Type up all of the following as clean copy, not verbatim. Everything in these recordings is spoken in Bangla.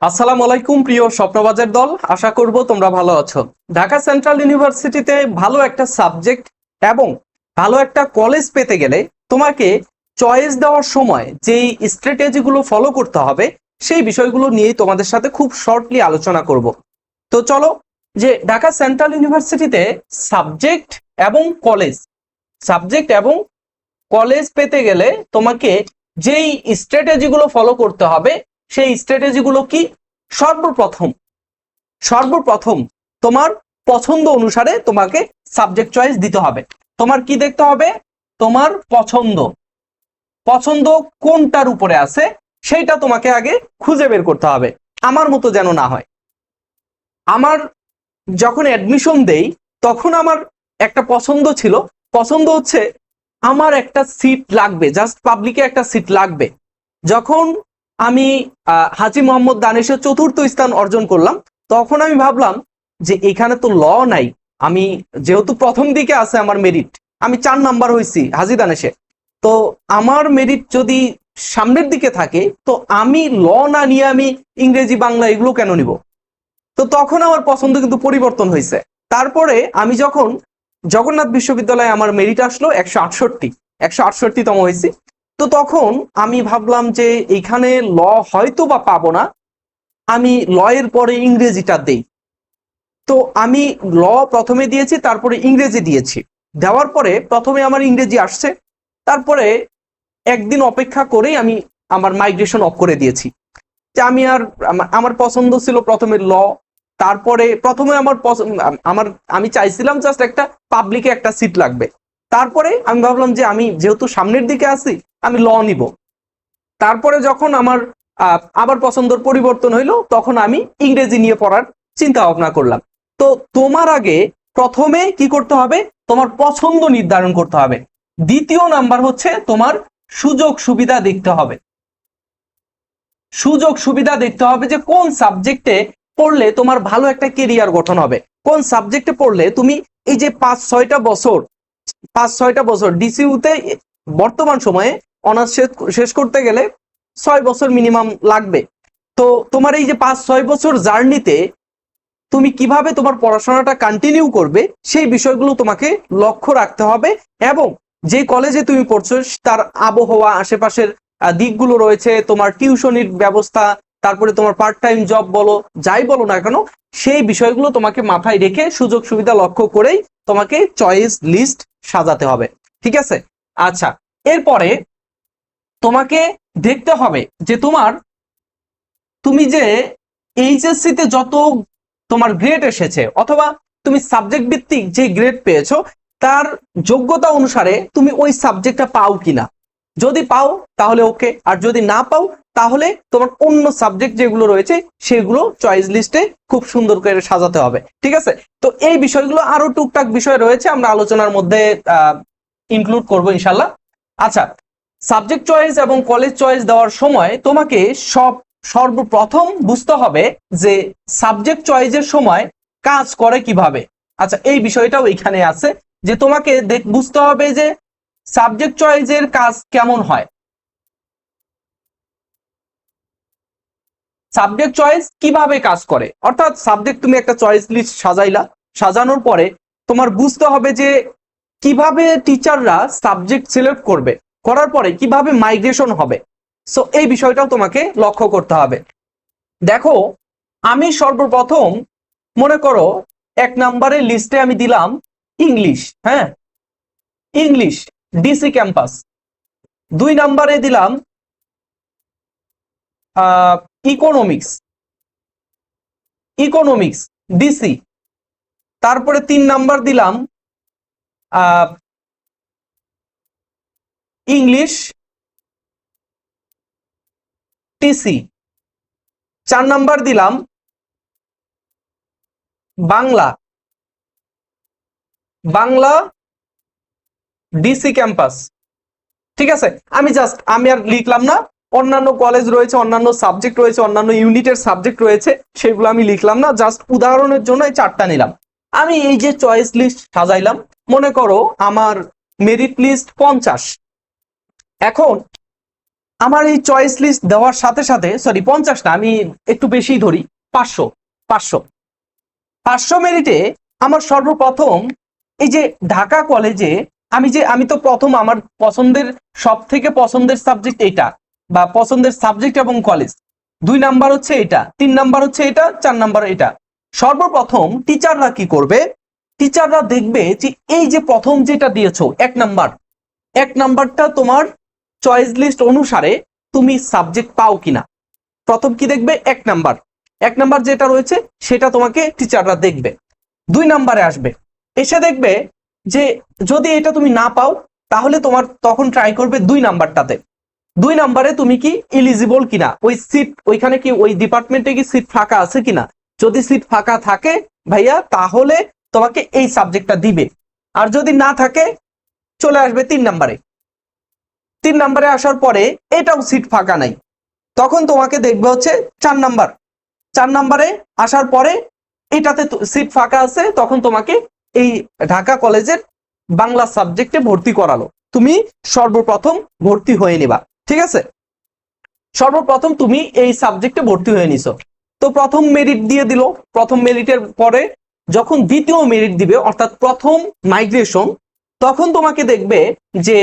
আসসালামু আলাইকুম প্রিয় স্বপ্নবাজের দল, আশা করব তোমরা ভালো আছো। ঢাকা সেন্ট্রাল ইউনিভার্সিটিতে ভালো একটা সাবজেক্ট এবং ভালো একটা কলেজ পেতে গেলে তোমাকে চয়েস দেওয়ার সময় যেই স্ট্র্যাটেজিগুলো ফলো করতে হবে সেই বিষয়গুলো নিয়েই তোমাদের সাথে খুব শর্টলি আলোচনা করব। তো চলো, যে ঢাকা সেন্ট্রাল ইউনিভার্সিটিতে সাবজেক্ট এবং কলেজ সাবজেক্ট এবং কলেজ পেতে গেলে তোমাকে যেই স্ট্র্যাটেজিগুলো ফলো করতে হবে সেই স্ট্র্যাটেজিগুলো কি? সর্বপ্রথম সর্বপ্রথম তোমার পছন্দ অনুসারে তোমাকে সাবজেক্ট চয়েস দিতে হবে। তোমার কি দেখতে হবে? তোমার পছন্দ পছন্দ কোনটার উপরে আছে সেইটা তোমাকে আগে খুঁজে বের করতে হবে। আমার মতো যেন না হয়। আমার যখন অ্যাডমিশন দেই তখন আমার একটা পছন্দ ছিল, পছন্দ হচ্ছে আমার একটা সিট লাগবে, জাস্ট পাবলিকে একটা সিট লাগবে। যখন আমি হাজী মোহাম্মদ দানিশের চতুর্থ স্থান অর্জন করলাম তখন আমি ভাবলাম যে এখানে তো ল নাই, আমি যেহেতু প্রথম দিকে আছে আমার মেরিট, আমি 4 নাম্বার হয়েছি হাজী দানেশে, তো আমার মেরিট যদি সামনের দিকে থাকে তো আমি ল না নিয়ে আমি ইংরেজি বাংলা এগুলো কেন নিব? তো তখন আমার পছন্দ কিন্তু পরিবর্তন হয়েছে। তারপরে আমি যখন জগন্নাথ বিশ্ববিদ্যালয়ে আমার মেরিট আসলো 168তম হয়েছি, তো তখন আমি ভাবলাম যে এখানে ল হয়তো বা পাবো না, আমি ল এর পরে ইংরেজিটা দেই। তো আমি ল প্রথমে দিয়েছি, তারপরে ইংরেজি দিয়েছি। দেওয়ার পরে প্রথমে আমার ইংরেজি আসছে, তারপরে একদিন অপেক্ষা করেই আমি আমার মাইগ্রেশন অফ করে দিয়েছি। যে আমি আর আমার পছন্দ ছিল প্রথমে ল, তারপরে প্রথমে আমার আমি চাইছিলাম জাস্ট একটা পাবলিকে একটা সিট লাগবে। তারপরে আমি ভাবলাম যে আমি যেহেতু সামনের দিকে আছি আমি ল নিব। তারপরে যখন আমার আবার পছন্দর পরিবর্তন হইলো তখন আমি ইংরেজি নিয়ে পড়ার চিন্তা ভাবনা করলাম। তো তোমার আগে প্রথমে কি করতে হবে? তোমার পছন্দ নির্ধারণ করতে হবে। দ্বিতীয় নাম্বার হচ্ছে তোমার সুযোগ সুবিধা দেখতে হবে। সুযোগ সুবিধা দেখতে হবে যে কোন সাবজেক্টে পড়লে তোমার ভালো একটা কেরিয়ার গঠন হবে, কোন সাবজেক্টে পড়লে তুমি এই যে 5-6টা বছর ডিসিউতে বর্তমান সময়ে অনার্স শেষ করতে গেলে 6 বছর মিনিমাম লাগবে। তো তোমার এই যে 5-6 বছর জার্নিতে তুমি কিভাবে তোমার পড়াশোনাটা কন্টিনিউ করবে সেই বিষয়গুলো তোমাকে লক্ষ্য রাখতে হবে। এবং যে কলেজে তুমি পড়ছো তার আবহাওয়া, আশেপাশের দিকগুলো রয়েছে, তোমার টিউশনির ব্যবস্থা, তারপরে তোমার পার্ট টাইম জব বলো, যাই বলো না কেন, সেই বিষয়গুলো তোমাকে মাথায় রেখে সুযোগ সুবিধা লক্ষ্য করেই তোমাকে চয়েস লিস্ট সাজাতে হবে। ঠিক আছে? আচ্ছা, এরপরে তোমাকে দেখতে হবে যে তুমি যে এইচএসসি তে যত তোমার গ্রেড এসেছে অথবা তুমি সাবজেক্ট ভিত্তিক যে গ্রেড পেয়েছো তার যোগ্যতা অনুসারে তুমি ওই সাবজেক্টটা পাও কিনা। যদি পাও তাহলে ওকে, আর যদি না পাও তাহলে তোমার অন্য সাবজেক্ট যেগুলো রয়েছে সেগুলো চয়েস লিস্টে খুব সুন্দর করে সাজাতে হবে। ঠিক আছে? তো এই বিষয়গুলো আরো টুকটাক বিষয় রয়েছে, আমরা আলোচনার মধ্যে ইনক্লুড করব ইনশাল্লাহ। আচ্ছা, সাবজেক্ট চয়েস এবং কলেজ চয়েস দেওয়ার সময় তোমাকে সর্বপ্রথম বুঝতে হবে যে সাবজেক্ট চয়েসের সময় কাজ করে কিভাবে। আচ্ছা, এই বিষয়টাও এখানে আছে যে তোমাকে বুঝতে হবে যে সাবজেক্ট চয়েসের কাজ কেমন হয়। সাবজেক্ট চয়েস কিভাবে কাজ করে, অর্থাৎ সাবজেক্ট তুমি একটা চয়েস লিস্ট সাজাইলা, সাজানোর পরে তোমার বুঝতে হবে যে কিভাবে টিচাররা সাবজেক্ট সিলেক্ট করবে, করার পরে কিভাবে মাইগ্রেশন হবে। সো এই বিষয়টাও তোমাকে লক্ষ্য করতে হবে। দেখো, আমি সর্বপ্রথম মনে করো 1 নম্বরের লিস্টে আমি দিলাম ইংলিশ। হ্যাঁ, ইংলিশ ডিসি ক্যাম্পাস। 2 নম্বরে দিলাম ইকোনমিক্স, ইকোনমিক্স ডিসি। তারপরে 3 নাম্বার দিলাম ইংলিশ টিসি। 4 নাম্বার দিলাম বাংলা, বাংলা ডিসি ক্যাম্পাস। ঠিক আছে? আমি আর লিখলাম না, অন্যান্য কলেজ রয়েছে, অন্যান্য সাবজেক্ট রয়েছে, অন্যান্য ইউনিটের সাবজেক্ট রয়েছে, সেগুলো আমি লিখলাম না, জাস্ট উদাহরণের জন্য এই 4টা নিলাম। আমি এই যে চয়েস লিস্ট সাজাইলাম, মনে করো আমার মেরিট লিস্ট 50। এখন আমার এই চয়েস লিস্ট দেওয়ার সাথে সাথে, সরি 50 না, আমি একটু বেশি ধরি, 500 500 500 মেরিটে আমার সর্বপ্রথম এই যে ঢাকা কলেজে আমি তো প্রথম আমার পছন্দের, সব থেকে পছন্দের সাবজেক্ট এটা, বা পছন্দের সাবজেক্ট এবং কলেজ 2 নাম্বার হচ্ছে এটা, 3 নাম্বার হচ্ছে এটা, 4 নাম্বার এটা। সর্বপ্রথম টিচাররা কি করবে, টিচাররা দেখবে যে এই যে প্রথম যেটা দিয়েছো 1 নাম্বারটা তোমার চয়েস লিস্ট অনুসারে তুমি সাবজেক্ট পাও কিনা। প্রথম কি দেখবে, 1 নাম্বার যেটা রয়েছে সেটা তোমাকে টিচাররা দেখবে। 2 নাম্বারে আসবে, এসে দেখবে যে যদি এটা তুমি না পাও তাহলে তোমার তখন ট্রাই করবে 2 নাম্বারটাতে। 2 নাম্বারে তুমি কি এলিজিবল কিনা, ওই সিট ওইখানে কি ওই ডিপার্টমেন্টে কি সিট ফাঁকা আছে কিনা। যদি সিট ফাঁকা থাকে ভাইয়া তাহলে তোমাকে এই সাবজেক্টটা দিবে, আর যদি না থাকে চলে আসবে 3 নাম্বারে। 3 নাম্বারে আসার পরে এটাও সিট ফাঁকা নাই, তখন তোমাকে দেখবে হচ্ছে 4 নাম্বারে আসার পরে এটাতে সিট ফাঁকা আছে, তখন তোমাকে এই ঢাকা কলেজের বাংলা সাবজেক্টে ভর্তি করালো, তুমি সর্বপ্রথম ভর্তি হয়ে নিবা। ঠিক আছে, সর্বপ্রথম তুমি এই সাবজেক্টে ভর্তি হয়ে নিছো, তো প্রথম মেরিট দিয়ে দিল। প্রথম মেরিটের পরে যখন দ্বিতীয় মেরিট দিবে, অর্থাৎ প্রথম মাইগ্রেশন, তখন তোমাকে দেখবে যে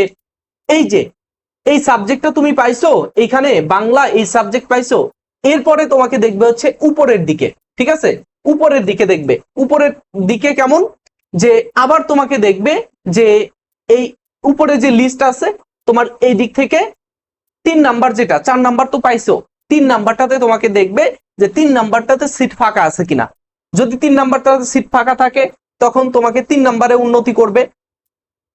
এই সাবজেক্টটা তুমি পাইছো, এইখানে বাংলা এই সাবজেক্ট পাইছো, এরপরে তোমাকে দেখবে হচ্ছে উপরের দিকে। ঠিক আছে, উপরের দিকে দেখবে, উপরের দিকে কেমন, যে আবার তোমাকে দেখবে যে এই উপরে যে লিস্ট আছে তোমার এই দিক থেকে 3 নাম্বার, যেটা 4 নাম্বার তো পাইছো, 3 নাম্বারটাতে তোমাকে দেখবে যে 3 নাম্বারটাতে সিট ফাঁকা আছে কিনা। যদি 3 নাম্বারটাতে সিট ফাঁকা থাকে তখন তোমাকে 3 নাম্বারে উন্নতি করবে।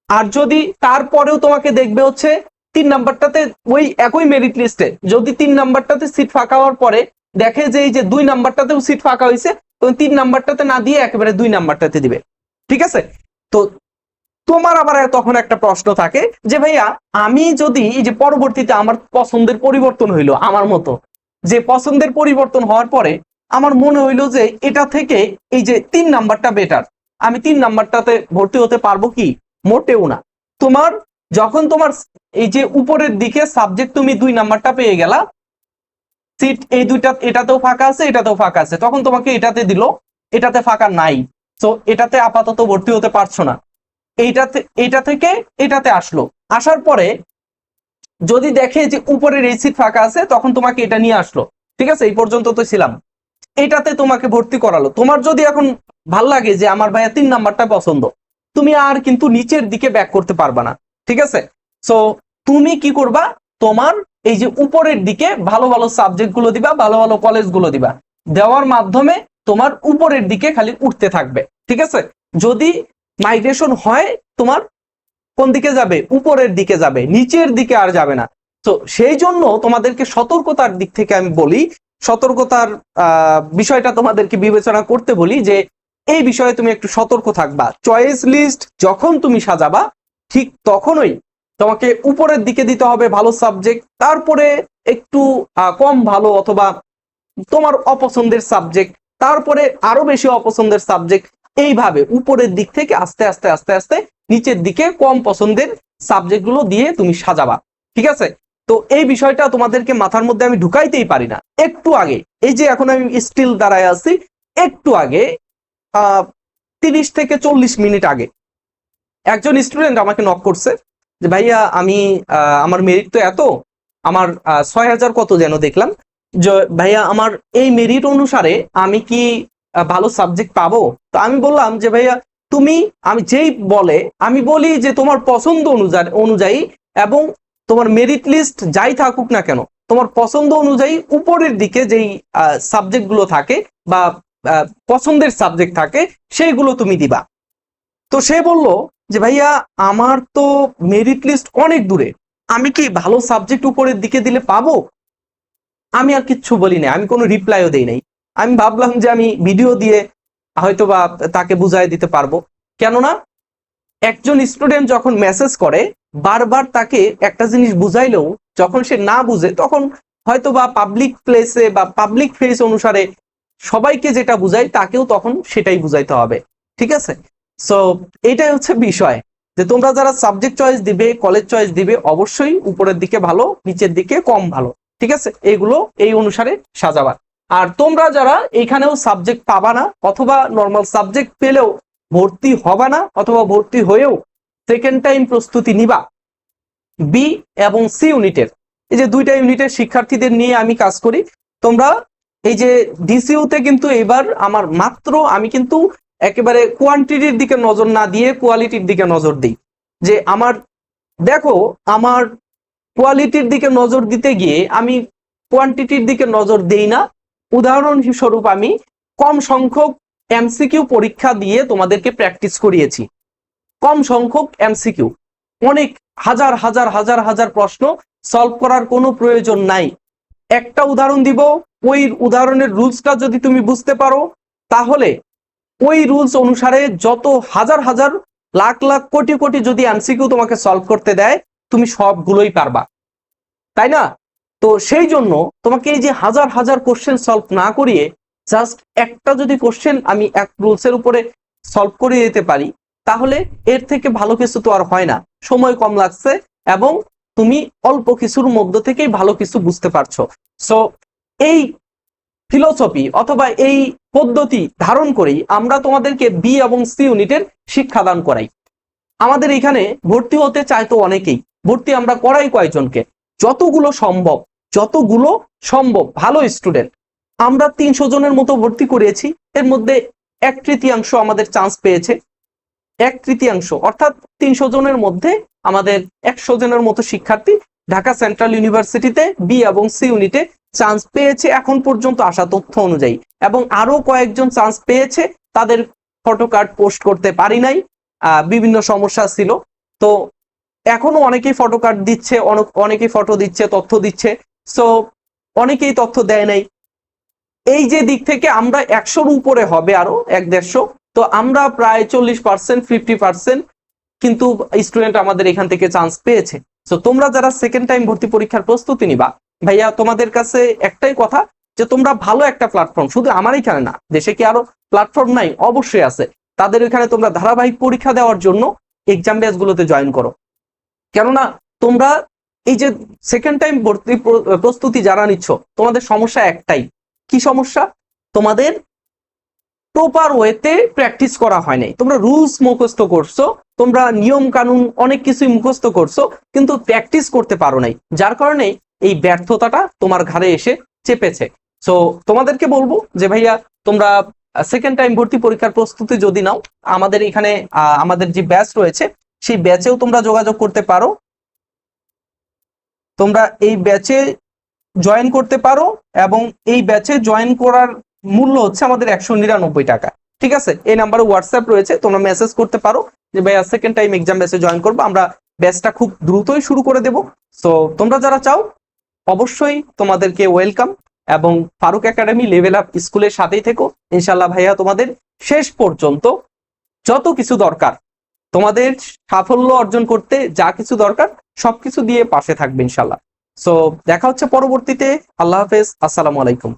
আর যদি তারপরেও তোমাকে দেখবে হচ্ছে 3 নাম্বারটাতে ওই একই মেরিট লিস্টে যদি 3 নাম্বারটাতে সিট ফাঁকা হওয়ার পরে দেখে যে এই যে 2 নাম্বারটাতেও সিট ফাঁকা হয়েছে, তো 3 নাম্বারটাতে না দিয়ে একেবারে 2 নাম্বারটাতে দিবে। ঠিক আছে, তো তোমার আবার তখন একটা প্রশ্ন থাকে যে ভাইয়া আমি যদি এই যে পরবর্তীতে আমার পছন্দের পরিবর্তন হইলো, আমার মতো যে পছন্দের পরিবর্তন হওয়ার পরে আমার মনে হইলো যে এটা থেকে এই যে 3 নাম্বারটা বেটার, আমি 3 নাম্বারটাতে ভর্তি হতে পারবো কি, মোটেও না। তোমার যখন তোমার এই যে উপরের দিকে সাবজেক্ট তুমি 2 নাম্বারটা পেয়ে গেলা, সিট এই দুইটা, এটাতেও ফাঁকা আছে এটাতেও ফাঁকা আছে, তখন তোমাকে এটাতে দিল, এটাতে ফাঁকা নাই, তো এটাতে আপাতত ভর্তি হতে পারছো না। এটা থেকে এটাতে আসলো, আসার পরে যদি দেখে যে উপরের এই সিট ফাঁকা আছে তখন তোমাকে এটা নিয়ে আসলো। ঠিক আছে, এই পর্যন্ত তো ছিলাম, এটাতে তোমাকে ভর্তি করালো। তোমার যদি এখন ভাল লাগে যে আমার ভাইয়া 3 নাম্বারটা পছন্দ, তুমি আর কিন্তু নিচের দিকে ব্যাক করতে পারবা না। ঠিক আছে, সো তুমি কি করবা, তোমার এই যে উপরের দিকে ভালো ভালো সাবজেক্ট গুলো দিবা, ভালো ভালো কলেজ গুলো দিবা, দেওয়ার মাধ্যমে তোমার উপরের দিকে খালি উঠতে থাকবে। ঠিক আছে, যদি মাইগ্রেশন হয় তোমার কোন দিকে যাবে, উপরের দিকে যাবে, নিচের দিকে আর যাবে না। তো সেই জন্য তোমাদেরকে সতর্কতার দিক থেকে আমি বলি, সতর্কতার বিষয়টা তোমাদেরকে বিবেচনা করতে বলি যে এই বিষয়ে তুমি একটু সতর্ক থাকবা। চয়েস লিস্ট যখন তুমি সাজাবা ঠিক তখনই তোমাকে উপরের দিকে দিতে হবে ভালো সাবজেক্ট, তারপরে একটু কম ভালো অথবা তোমার অপছন্দের সাবজেক্ট, তারপরে আরো বেশি অপছন্দের সাবজেক্ট, এইভাবে উপরের দিক থেকে আস্তে আস্তে আস্তে আস্তে নিচের দিকে কম পছন্দের সাবজেক্ট গুলো দিয়ে তুমি সাজাবা। ঠিক আছে, তো এই বিষয়টা তোমাদেরকে মাথার মধ্যে আমি ঢুকাইতেই পারি না। একটু আগে এই যে এখন আমি স্টিল দাঁড়ায় আছি, একটু আগে 30 থেকে 40 মিনিট আগে একজন স্টুডেন্ট আমাকে নক করছে যে ভাইয়া আমি আমার মেরিট তো এত, আমার 6000 কত যেন দেখলাম, যে ভাইয়া আমার এই মেরিট অনুসারে আমি কি ভালো সাবজেক্ট পাবো। তো আমি বললাম যে ভাইয়া তুমি, আমি যেই বলে আমি বলি যে তোমার পছন্দ অনুযায়ী এবং তোমার মেরিট লিস্ট যাই থাকুক না কেন, তোমার পছন্দ অনুযায়ী উপরের দিকে যেই সাবজেক্ট গুলো থাকে বা পছন্দের সাবজেক্ট থাকে সেইগুলো তুমি দিবা। তো সে বলল যে ভাইয়া আমার তো মেরিট লিস্ট অনেক দূরে, আমি কি ভালো সাবজেক্ট উপরের দিকে দিলে পাবো। আমি আর কিচ্ছু বলি না, আমি কোনো রিপ্লাইও দেই নাই। আমি ভাবলাম যে আমি ভিডিও দিয়ে হয়তো বা তাকে বুঝাই দিতে পারবো, কেননা একজন স্টুডেন্ট যখন মেসেজ করে বারবার তাকে একটা জিনিস বুঝাইলেও যখন সে না বুঝে, তখন হয়তো বা পাবলিক প্লেসে বা পাবলিক ফেস অনুসারে সবাইকে যেটা বুঝাই তাকেও তখন সেটাই বুঝাইতে হবে। ঠিক আছে, সো এটাই হচ্ছে বিষয়। যে তোমরা যারা সাবজেক্ট চয়েস দিবে, কলেজ চয়েস দিবে, অবশ্যই উপরের দিকে ভালো, নিচের দিকে কম ভালো, ঠিক আছে? এইগুলো এই অনুসারে সাজাবা। আর তোমরা যারা এখানেও সাবজেক্ট পাবা না অথবা নর্মাল সাবজেক্ট পেলেও ভর্তি হবা না অথবা ভর্তি হয়েও সেকেন্ড টাইম প্রস্তুতি নিবা বি এবং সি ইউনিটের, এই যে দুইটা ইউনিটের শিক্ষার্থীদের নিয়ে আমি কাজ করি। তোমরা এই যে ডিসিউতে কিন্তু এবার আমার মাত্র আমি কিন্তু একেবারে কোয়ান্টিটির দিকে নজর না দিয়ে কোয়ালিটির দিকে নজর দিই। যে আমার দেখো, আমার কোয়ালিটির দিকে নজর দিতে গিয়ে আমি কোয়ান্টিটির দিকে নজর দেই না। উদাহরণস্বরূপ আমি কম সংখ্যক এমসিকিউ পরীক্ষা দিয়ে তোমাদেরকে প্র্যাকটিস করিয়েছি। কম সংখ্যক এমসিকিউ, অনেক হাজার হাজার হাজার হাজার প্রশ্ন সলভ করার কোনো প্রয়োজন নাই। একটা উদাহরণ দিব, ওই উদাহরণের রুলসটা যদি তুমি বুঝতে পারো তাহলে ওই রুলস অনুসারে যত হাজার হাজার লাখ লাখ কোটি কোটি যদি এমসিকিউ তোমাকে সলভ করতে দেয় তুমি সবগুলোই পারবা, তাই না? তো সেই জন্য তোমাকে এই যে হাজার হাজার কোশ্চেন সলভ না করিয়ে জাস্ট একটা যদি কোশ্চেন আমি এক রুলসের উপরে সলভ করিয়ে দিতে পারি তাহলে এর থেকে ভালো কিছু তো আর হয় না। সময় কম লাগছে এবং তুমি অল্প কিছুর মধ্য থেকেই ভালো কিছু বুঝতে পারছো। সো এই ফিলোসফি অথবা এই পদ্ধতি ধারণ করেই আমরা তোমাদেরকে বি এবং সি ইউনিটের শিক্ষাদান করাই। আমাদের এখানে ভর্তি হতে চায় তো অনেকেই, ভর্তি আমরা করাই কয়েকজনকে, যতগুলো সম্ভব ভালো স্টুডেন্ট আমরা 300 জনের মতো ভর্তি করিয়েছি। এর মধ্যে 1/3 আমাদের চান্স পেয়েছে, 1/3 অর্থাৎ 300 জনের মধ্যে আমাদের 100 জনের মতো শিক্ষার্থী ঢাকা সেন্ট্রাল ইউনিভার্সিটিতে বি এবং সি ইউনিটে চান্স পেয়েছে এখন পর্যন্ত আসা তথ্য অনুযায়ী। এবং আরো কয়েকজন চান্স পেয়েছে, তাদের ফটো কার্ড পোস্ট করতে পারি নাই, বিভিন্ন সমস্যা ছিল। তো এখনো অনেকেই ফটো কার্ড দিচ্ছে, অনেকেই ফটো দিচ্ছে, তথ্য দিচ্ছে। সো অনেকেই তথ্য দেয় নাই। এই যে দিক থেকে আমরা 100-র উপরে হবে, আরো 1-150। তো আমরা প্রায় 40%, 50% কিন্তু স্টুডেন্ট আমাদের এখান থেকে চান্স পেয়েছে। তো তোমরা যারা সেকেন্ড টাইম ভর্তি পরীক্ষার প্রস্তুতি নিবা, ভাইয়া তোমাদের কাছে একটাই কথা যে তোমরা ভালো একটা প্ল্যাটফর্ম, শুধু আমার এখানে না, দেশে কি আরো প্ল্যাটফর্ম নাই? অবশ্যই আছে। তাদের এখানে তোমরা ধারাবাহিক পরীক্ষা দেওয়ার জন্য এক্সাম ব্যাচগুলোতে জয়েন করো। কেননা তোমরা এই যে সেকেন্ড টাইম ভর্তি প্রস্তুতি যারা নিচ্ছ, তোমাদের সমস্যা একটাই। কি সমস্যা? তোমাদের প্রপার ওয়েতে প্র্যাকটিস করা হয় নাই। তোমরা রুলস মুখস্থ করছো, তোমরা নিয়ম কানুন অনেক কিছুই মুখস্থ করছো, কিন্তু প্র্যাকটিস করতে পারো নাই, যার কারণে এই ব্যর্থতাটা তোমার ঘাড়ে এসে চেপেছে। সো তোমাদেরকে বলবো যে ভাইয়া তোমরা সেকেন্ড টাইম ভর্তি পরীক্ষার প্রস্তুতি যদি নাও, আমাদের এখানে আমাদের যে ব্যাচ রয়েছে সেই ব্যাচেও তোমরা যোগাযোগ করতে পারো। তোমরা এই ব্যাচে জয়েন করতে পারো এবং এই ব্যাচে জয়েন করার মূল্য হচ্ছে আমাদের 199 টাকা, ঠিক আছে? এই নাম্বারে হোয়াটসঅ্যাপ রয়েছে, তোমরা মেসেজ করতে পারো যে ভাইয়া সেকেন্ড টাইম এক্সাম ব্যাচে জয়েন করবো। আমরা ব্যাচটা খুব দ্রুতই শুরু করে দেব। সো তোমরা যারা চাও অবশ্যই তোমাদেরকে ওয়েলকাম, এবং ফারুক একাডেমি লেভেল আপ স্কুলের সাথেই থেকো। ইনশাল্লাহ ভাইয়া তোমাদের শেষ পর্যন্ত যত কিছু দরকার, তোমাদের সাফল্য অর্জন করতে যা কিছু দরকার সবকিছু দিয়ে পাশে থাকবে ইনশাল্লাহ। সো দেখা হচ্ছে পরবর্তীতে। আল্লাহ হাফেজ, আসসালামু আলাইকুম।